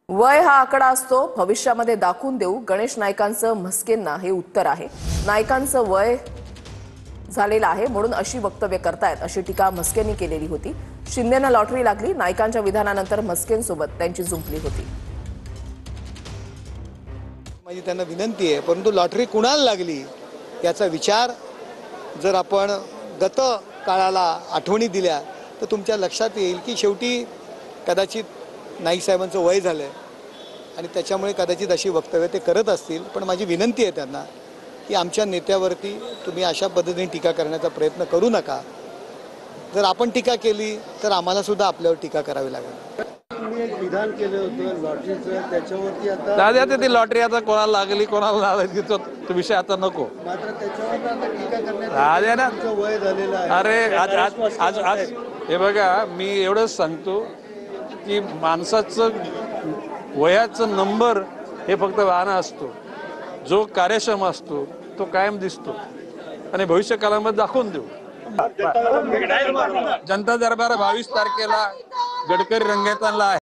वय हा आकडा असतो, भविष्यामध्ये दाखवून देऊ. गणेश नाईकांचं म्हस्केंना हे उत्तर आहे. नाईकांचं वय झालेलं आहे म्हणून अशी वक्तव्य करतायत, अशी टीका म्हस्केंनी केलेली होती. शिंदेंना लॉटरी लागली. नाईकांच्या विधानानंतर म्हस्केंसोबत त्यांची जुंपली होती. माझी त्यांना विनंती आहे, परंतु लॉटरी कुणाला लागली याचा विचार जर आपण गत काळाला आठवणी दिल्या तर तुमच्या लक्षात येईल की शेवटी कदाचित नाईक साहेबांचं वय झालं आणि त्याच्यामुळे कदाचित अशी वक्तव्य ते करत असतील. पण माझी विनंती आहे त्यांना की आमच्या नेत्यावरती तुम्ही अशा पद्धतीने टीका करण्याचा प्रयत्न करू नका. जर आपण टीका केली तर आम्हाला सुद्धा आपल्यावर टीका करावी लागेल. तुम्ही एक विधान केलं होतं लॉटरीचं, त्याच्यावरती आता ती लॉटरी आता कोणाला लागली कोणाला लागली तो विषय आता नको. मात्र त्याच्यावर आता टीका करण्यात वय झालेलं आहे. अरे आज हे बघा, मी एवढंच सांगतो की माणसाचं वयाचं नंबर हे फक्त वाहन असतो. जो कार्यक्षम असतो तो कायम दिसतो आणि भविष्य काळामध्ये दाखवून देऊ. जनता दरबार 22 तारखेला गडकरी रंगेतानला आहे.